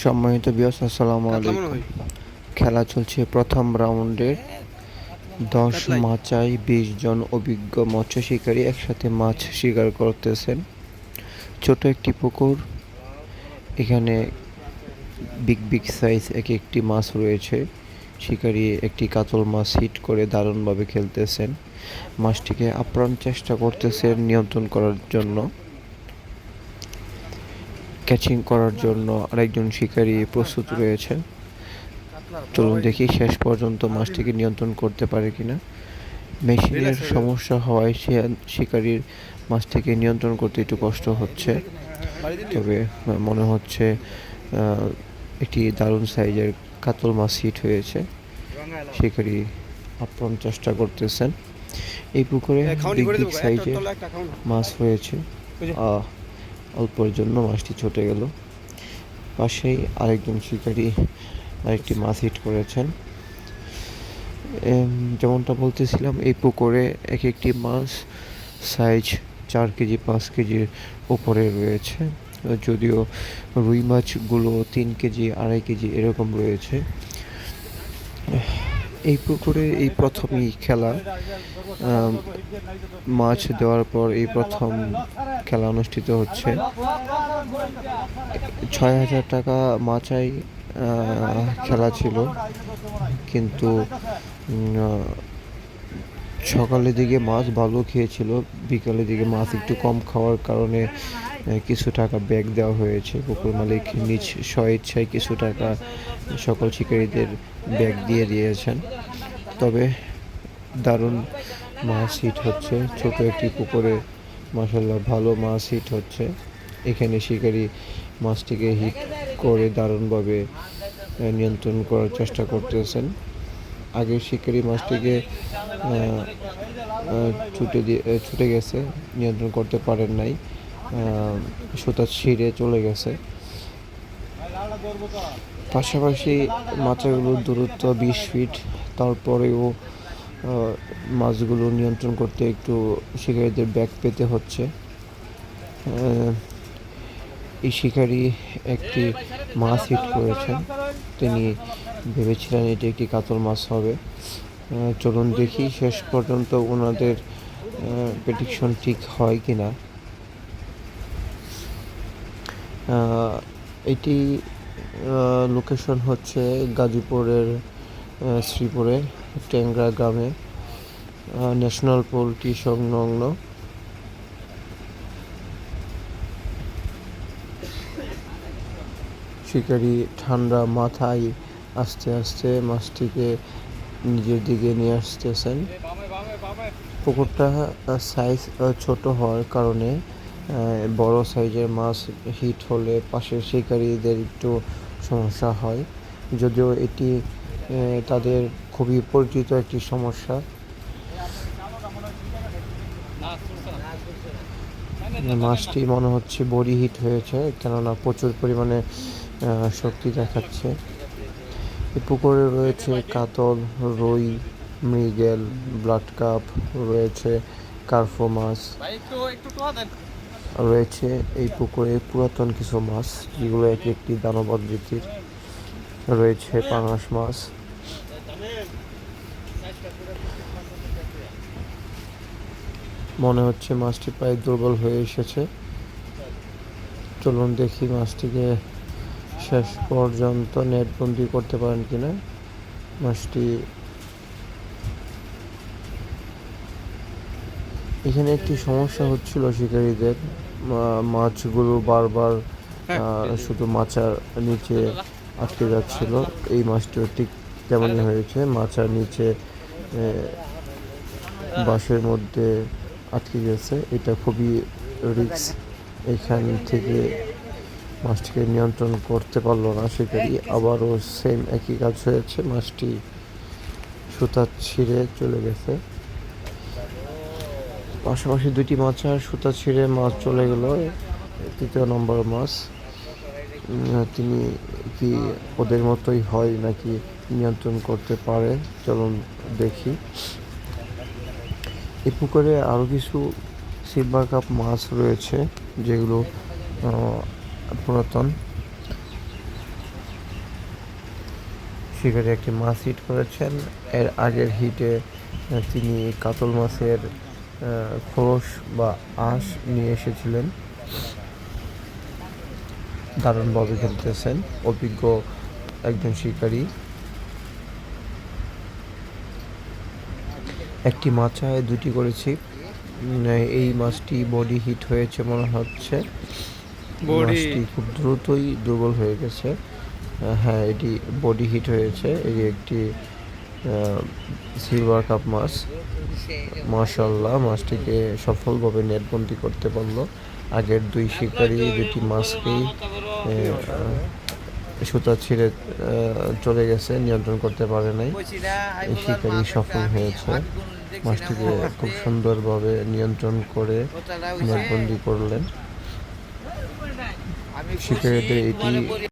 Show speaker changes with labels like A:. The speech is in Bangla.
A: সম্মানিত ভিউয়ার্স, আসসালামু আলাইকুম। খেলা চলছে প্রথম রাউন্ডের 10 মাচায় 20 জন অভিজ্ঞ মৎস্য শিকারী একসাথে মাছ শিকার করতেছেন। ছোট একটি পুকুর, এখানে বিগ সাইজ একটি মাছ রয়েছে। শিকারী একটি কাতল মাছ হিট করে দারুণভাবে খেলতেছেন। মাছটিকে আপ্রাণ চেষ্টা করতেছেন নিয়ন্ত্রণ করার জন্য। ক্যাচিং করার জন্য আরেকজন শিকারী প্রস্তুত রয়েছে। চলুন দেখি শেষ পর্যন্ত মাছটিকে নিয়ন্ত্রণ করতে পারে কিনা। মেশিনের সমস্যা হওয়ায় শিকারীর মাছটিকে নিয়ন্ত্রণ করতে একটু কষ্ট হচ্ছে, তবে মনে হচ্ছে একটি দারুণ সাইজের কাতল মাছ হিট হয়েছে। শিকারী আপ্রাণ চেষ্টা করতেছেন। এই পুকুরে বিগ সাইজের মাছ হয়েছে, অল্পের জন্য মাছটি ছুটে গেল। পাশেই আরেকজন শিকারী আরেকটি মাছ হিট করেছেন। যেমনটা বলতেছিলাম, এই পুকুরে একটি মাছ সাইজ 4 কেজি 5 কেজির উপরে রয়েছে, যদিও রুই মাছগুলো 3 কেজি 2.5 কেজি এরকম রয়েছে। এই পুকুরে এই প্রথমই খেলা, মাছ দেওয়ার পর এই প্রথম খেলা অনুষ্ঠিত হচ্ছে। 6,000 টাকা মাচাই খেলা ছিল, কিন্তু সকালের দিকে মাছ ভালো খেয়েছিল, বিকালের দিকে মাছ একটু কম খাওয়ার কারণে কিছু টাকা ব্যাক দেওয়া হয়েছে। পুকুর মালিক নিজ স্বইচ্ছায় কিছু টাকা সকল শিকারীদের ব্যাক দিয়ে দিয়েছেন। তবে দারুণ মাছ হিট হচ্ছে, ছোট একটি পুকুরে মাশাআল্লাহ ভালো মাছ হিট হচ্ছে। এখানে শিকারী মাছটিকে হিট করে দারুণভাবে নিয়ন্ত্রণ করার চেষ্টা করতেছেন। আগের শিকারী মাছটিকে ছুটে গেছে, নিয়ন্ত্রণ করতে পারেন নাই, সুতা ছিঁড়ে চলে গেছে। পাশাপাশি মাছগুলোর দূরত্ব 20 ফিট, তারপরেও মাছগুলো নিয়ন্ত্রণ করতে একটু শিকারীদের ব্যাক পেতে হচ্ছে। এই শিকারী একটি মাছ হিট করেছেন, তিনি ভেবেছিলেন এটি একটি কাতল মাছ হবে। চলুন দেখি শেষ পর্যন্ত ওনাদের প্রেডিকশন ঠিক হয় কিনা। এটি লোকেশন হচ্ছে গাজীপুরের শ্রীপুরে টেংরা গ্রামে, ন্যাশনাল পোল্ট্রি সংলগ্ন। শিকারী ঠান্ডা মাথায় আস্তে আস্তে মাছটিকে নিজের দিকে নিয়ে আসতেছেন। পুকুরটা সাইজ ছোট হওয়ার কারণে বড় সাইজের মাছ হিট হলে পাশের শিকারীদের একটু সমস্যা হয়, যদিও এটি তাদের খুবই পরিচিত একটি সমস্যা। মাছটি মনে হচ্ছে বডি হিট হয়েছে, কেননা প্রচুর পরিমাণে শক্তি দেখাচ্ছে। এই পুকুরে রয়েছে কাতল, রুই, মৃগেল, ব্লাড কাপ, রয়েছে কার্পো মাছ, রয়েছে এই পুকুরে পুরাতন কিছু মাছ যেগুলো একটি দানব আকৃতির, রয়েছে পাঙাশ মাছ। মনে হচ্ছে মাছটি প্রায় দুর্বল হয়ে এসেছে। চলুন দেখি মাছটিকে শেষ পর্যন্ত নেটবন্দি করতে পারেন কিনা। মাছটি এখানে একটি সমস্যা হচ্ছিল শিকারীদের, মাছগুলো বারবার শুধু মাচার নিচে আটকে যাচ্ছিল। এই মাছটিও ঠিক তেমনই হয়েছে, মাচার নিচে বাঁশের মধ্যে আটকে গেছে। এটা খুবই রিস্ক, এখান থেকে মাছটিকে নিয়ন্ত্রণ করতে পারলো না শিকারী। আবারও সেম একই কাজ হয়েছে, মাছটি সুতা ছিঁড়ে চলে গেছে। পাশাপাশি দুটি মাছার সুতা ছিঁড়ে মাছ চলে গেল। তৃতীয় নম্বর মাছ, তিনি কি ওদের মতোই হয় নাকি নিয়ন্ত্রণ করতে পারে, চলুন দেখি। এই পুকুরে আরও কিছু সিলভার কাপ মাছ রয়েছে যেগুলো পুরাতন। শিকারি একটি মাছ হিট করেছেন। এর আগের হিটে তিনি কাতল মাছের খোলস বা আঁশ নিয়ে এসেছিলেন। দারুণভাবে খেলতেছেন অভিজ্ঞ একজন শিকারী। একটি মাচায় দুটি করেছি। এই মাছটি বডি হিট হয়েছে মনে হচ্ছে। মাছটি খুব দ্রুতই দুর্বল হয়ে গেছে। হ্যাঁ, এটি বডি হিট হয়েছে। এই একটি সিলভার কাপ মাছ। মাশাআল্লাহ, মাছটিকে সফলভাবে নেটবন্দি করতে পারলো। আগের দুই শিকারী দুটি মাছকেই সুতা ছিঁড়ে চলে গেছে, নিয়ন্ত্রণ করতে পারে নাই। এই শিকারী সফল হয়েছে, মাছটিকে খুব সুন্দরভাবে নিয়ন্ত্রণ করে নেটবন্দি করলেন। শিকারীদের এটি